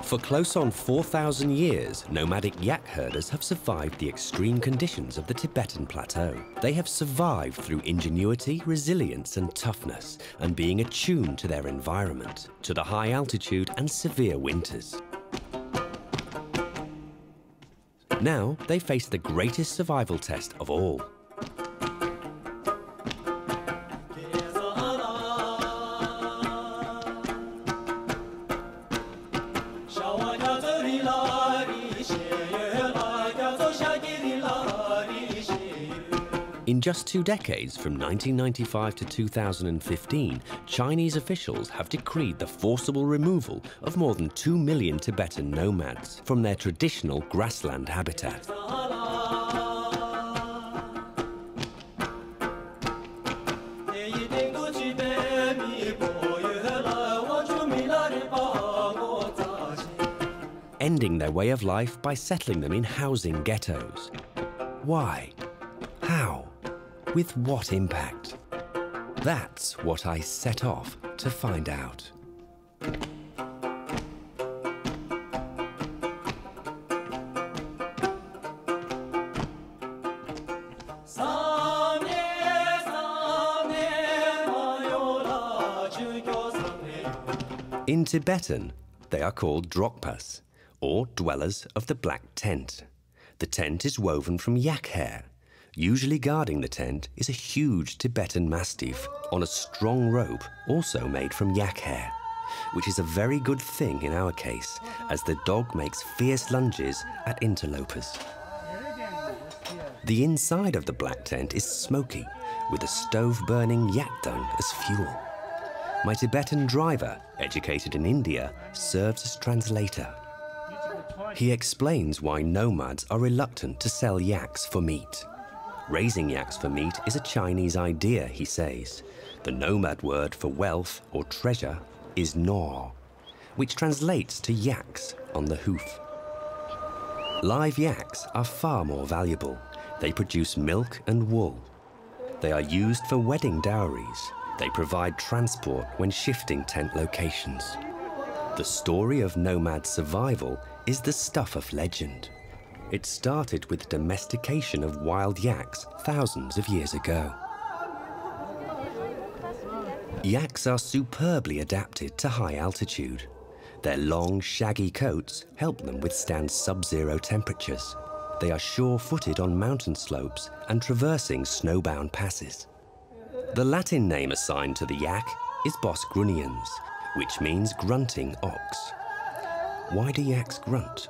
For close on 4,000 years, nomadic yak herders have survived the extreme conditions of the Tibetan plateau. They have survived through ingenuity, resilience and toughness, and being attuned to their environment, to the high altitude and severe winters. Now they face the greatest survival test of all. In just 2 decades, from 1995 to 2015, Chinese officials have decreed the forcible removal of more than 2 million Tibetan nomads from their traditional grassland habitat. Ending their way of life by settling them in housing ghettos. Why? How? With what impact? That's what I set off to find out. In Tibetan, they are called drokpas, or dwellers of the black tent. The tent is woven from yak hair. Usually guarding the tent is a huge Tibetan mastiff on a strong rope also made from yak hair, which is a very good thing in our case, as the dog makes fierce lunges at interlopers. The inside of the black tent is smoky, with a stove burning yak dung as fuel. My Tibetan driver, educated in India, serves as translator. He explains why nomads are reluctant to sell yaks for meat. Raising yaks for meat is a Chinese idea, he says. The nomad word for wealth or treasure is nor, which translates to yaks on the hoof. Live yaks are far more valuable. They produce milk and wool. They are used for wedding dowries. They provide transport when shifting tent locations. The story of nomad survival is the stuff of legend. It started with domestication of wild yaks thousands of years ago. Yaks are superbly adapted to high altitude. Their long, shaggy coats help them withstand sub-zero temperatures. They are sure-footed on mountain slopes and traversing snowbound passes. The Latin name assigned to the yak is Bos grunniens, which means grunting ox. Why do yaks grunt?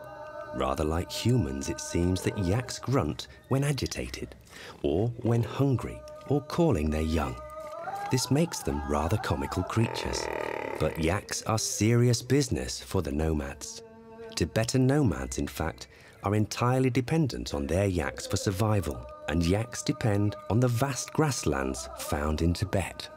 Rather like humans, it seems that yaks grunt when agitated, or when hungry, or calling their young. This makes them rather comical creatures. But yaks are serious business for the nomads. Tibetan nomads, in fact, are entirely dependent on their yaks for survival, and yaks depend on the vast grasslands found in Tibet.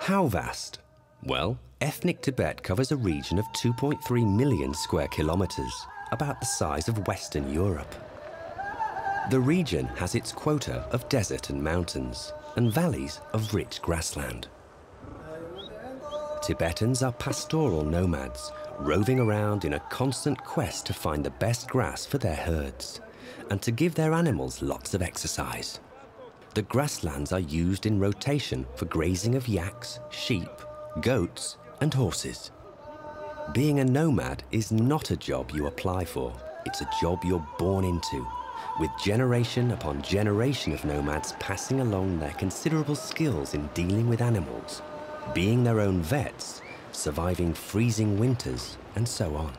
How vast? Well, ethnic Tibet covers a region of 2.3 million square kilometers, about the size of Western Europe. The region has its quota of desert and mountains, and valleys of rich grassland. Tibetans are pastoral nomads, roving around in a constant quest to find the best grass for their herds, and to give their animals lots of exercise. The grasslands are used in rotation for grazing of yaks, sheep, goats, and horses. Being a nomad is not a job you apply for, it's a job you're born into, with generation upon generation of nomads passing along their considerable skills in dealing with animals, being their own vets, surviving freezing winters, and so on.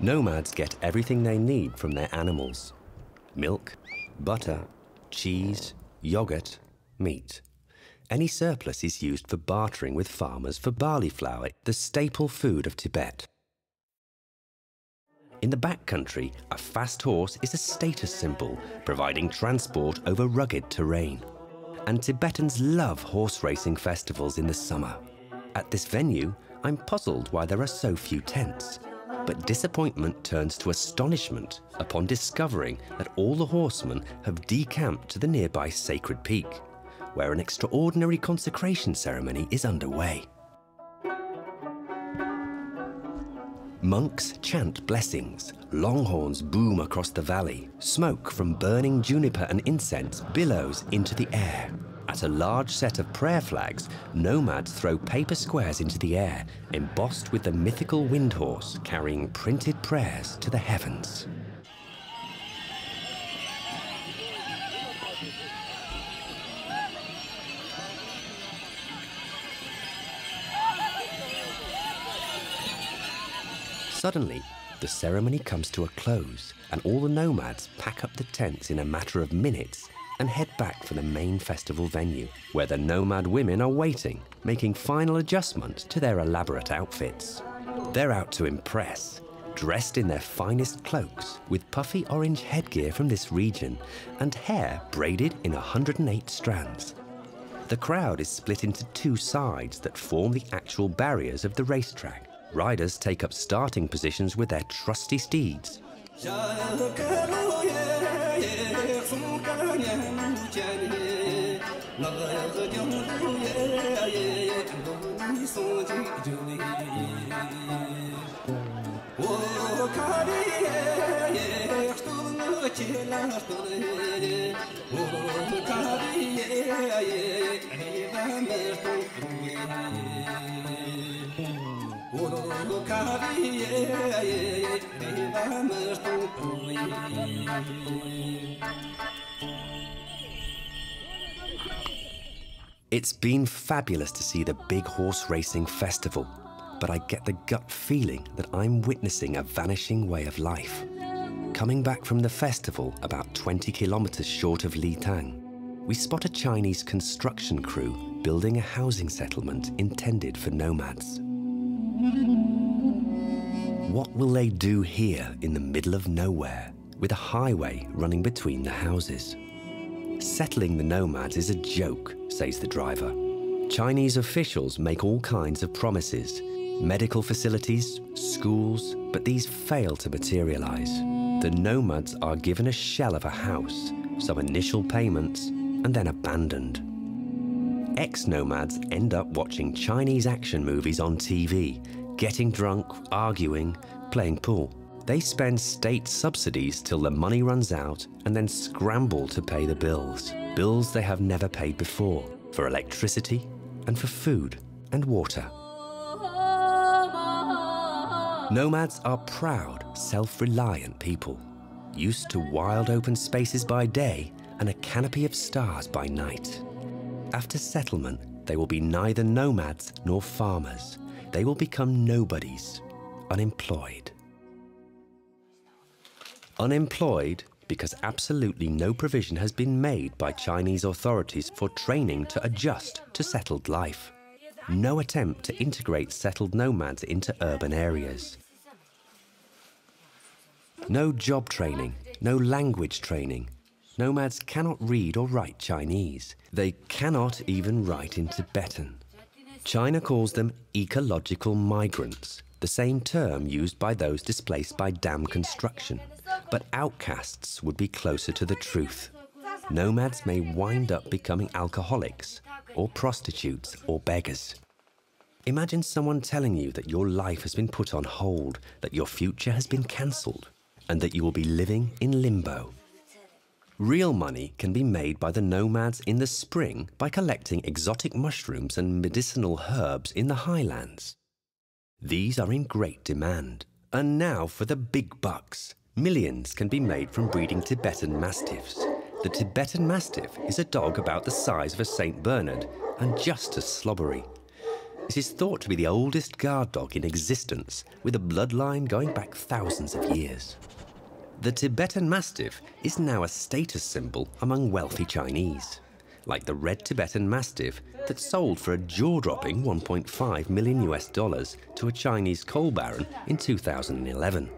Nomads get everything they need from their animals: milk, butter, cheese, yogurt, meat. Any surplus is used for bartering with farmers for barley flour, the staple food of Tibet. In the backcountry, a fast horse is a status symbol, providing transport over rugged terrain. And Tibetans love horse racing festivals in the summer. At this venue, I'm puzzled why there are so few tents. But disappointment turns to astonishment upon discovering that all the horsemen have decamped to the nearby sacred peak, where an extraordinary consecration ceremony is underway. Monks chant blessings, longhorns boom across the valley, smoke from burning juniper and incense billows into the air. At a large set of prayer flags, nomads throw paper squares into the air, embossed with the mythical wind horse carrying printed prayers to the heavens. Suddenly, the ceremony comes to a close, and all the nomads pack up the tents in a matter of minutes and head back for the main festival venue, where the nomad women are waiting, making final adjustments to their elaborate outfits. They're out to impress, dressed in their finest cloaks, with puffy orange headgear from this region and hair braided in 108 strands. The crowd is split into two sides that form the actual barriers of the racetrack. Riders take up starting positions with their trusty steeds. It's been fabulous to see the big horse racing festival, but I get the gut feeling that I'm witnessing a vanishing way of life. Coming back from the festival about 20 kilometers short of Litang, we spot a Chinese construction crew building a housing settlement intended for nomads. What will they do here in the middle of nowhere, with a highway running between the houses? Settling the nomads is a joke, says the driver. Chinese officials make all kinds of promises, medical facilities, schools, but these fail to materialize. The nomads are given a shell of a house, some initial payments, and then abandoned. Ex-nomads end up watching Chinese action movies on TV, getting drunk, arguing, playing pool. They spend state subsidies till the money runs out and then scramble to pay the bills. Bills they have never paid before, for electricity and for food and water. Nomads are proud, self-reliant people, used to wild open spaces by day and a canopy of stars by night. After settlement, they will be neither nomads nor farmers. They will become nobodies, unemployed. Unemployed because absolutely no provision has been made by Chinese authorities for training to adjust to settled life. No attempt to integrate settled nomads into urban areas. No job training, no language training. Nomads cannot read or write Chinese. They cannot even write in Tibetan. China calls them ecological migrants, the same term used by those displaced by dam construction. But outcasts would be closer to the truth. Nomads may wind up becoming alcoholics, or prostitutes, or beggars. Imagine someone telling you that your life has been put on hold, that your future has been cancelled, and that you will be living in limbo. Real money can be made by the nomads in the spring by collecting exotic mushrooms and medicinal herbs in the highlands. These are in great demand. And now for the big bucks. Millions can be made from breeding Tibetan Mastiffs. The Tibetan Mastiff is a dog about the size of a St. Bernard and just as slobbery. It is thought to be the oldest guard dog in existence, with a bloodline going back thousands of years. The Tibetan Mastiff is now a status symbol among wealthy Chinese, like the red Tibetan Mastiff that sold for a jaw-dropping $1.5 million to a Chinese coal baron in 2011.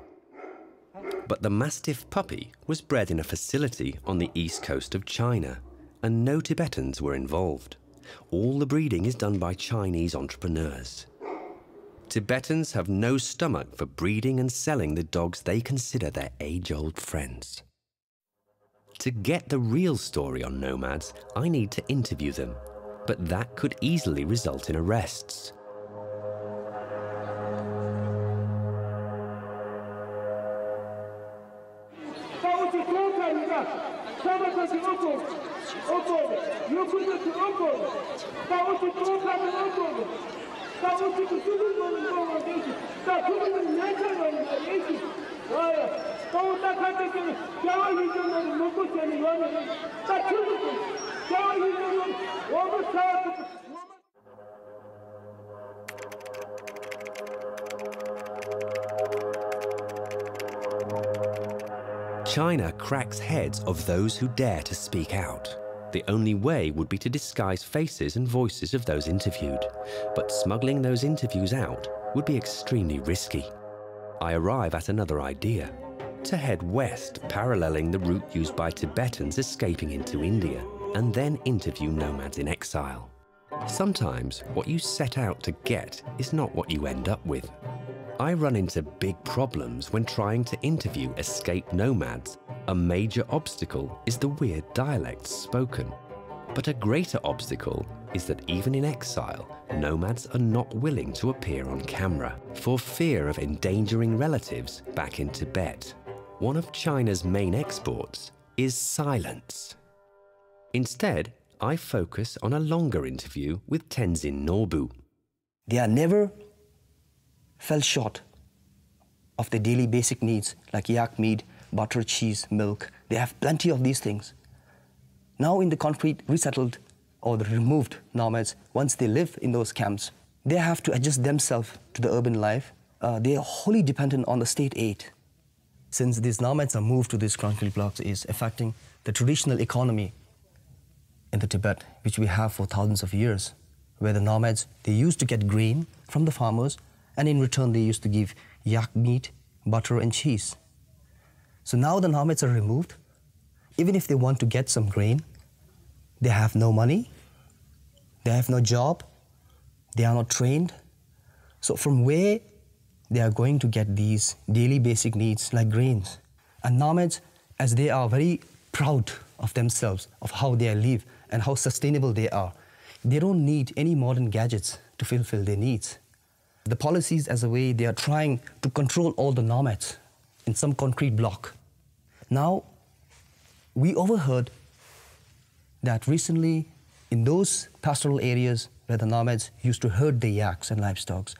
But the Mastiff puppy was bred in a facility on the east coast of China, and no Tibetans were involved. All the breeding is done by Chinese entrepreneurs. Tibetans have no stomach for breeding and selling the dogs they consider their age-old friends. To get the real story on nomads, I need to interview them, but that could easily result in arrests. China cracks heads of those who dare to speak out. The only way would be to disguise faces and voices of those interviewed, but smuggling those interviews out would be extremely risky. I arrive at another idea: to head west, paralleling the route used by Tibetans escaping into India, and then interview nomads in exile. Sometimes what you set out to get is not what you end up with. I run into big problems when trying to interview escaped nomads. A major obstacle is the weird dialects spoken. But a greater obstacle is that even in exile, nomads are not willing to appear on camera for fear of endangering relatives back in Tibet. One of China's main exports is silence. Instead, I focus on a longer interview with Tenzin Norbu. They are never fell short of the daily basic needs like yak meat, butter, cheese, milk. They have plenty of these things. Now in the concrete resettled or the removed nomads, once they live in those camps, they have to adjust themselves to the urban life. They are wholly dependent on the state aid. Since these nomads are moved to these concrete blocks, is affecting the traditional economy in the Tibet, which we have for thousands of years, where the nomads, they used to get grain from the farmers, and in return they used to give yak meat, butter, and cheese. So now the nomads are removed. Even if they want to get some grain, they have no money, they have no job, they are not trained. So from where they are going to get these daily basic needs like grains? And nomads, as they are very proud of themselves, of how they live and how sustainable they are, they don't need any modern gadgets to fulfill their needs. The policies, as a way, they are trying to control all the nomads in some concrete block. Now, we overheard that recently in those pastoral areas where the nomads used to herd the yaks and livestock,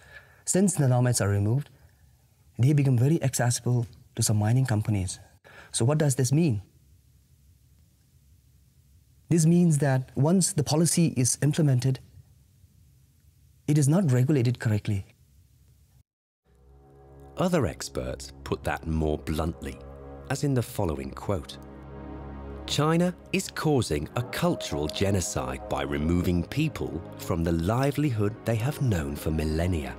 since the nomads are removed, they become very accessible to some mining companies. So what does this mean? This means that once the policy is implemented, it is not regulated correctly. Other experts put that more bluntly, as in the following quote: China is causing a cultural genocide by removing people from the livelihood they have known for millennia,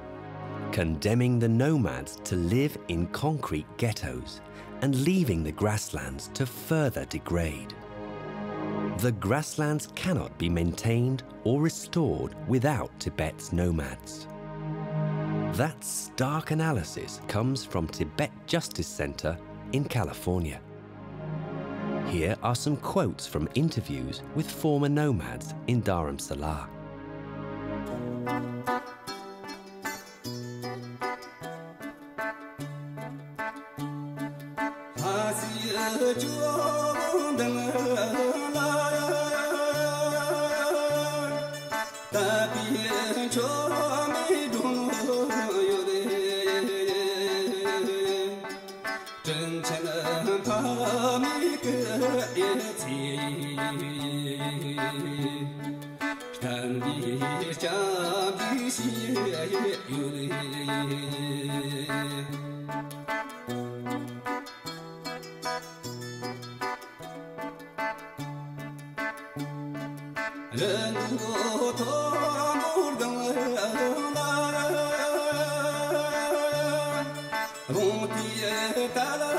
condemning the nomads to live in concrete ghettos and leaving the grasslands to further degrade. The grasslands cannot be maintained or restored without Tibet's nomads. That stark analysis comes from Tibet Justice Center in California. Here are some quotes from interviews with former nomads in Dharamsala. Don't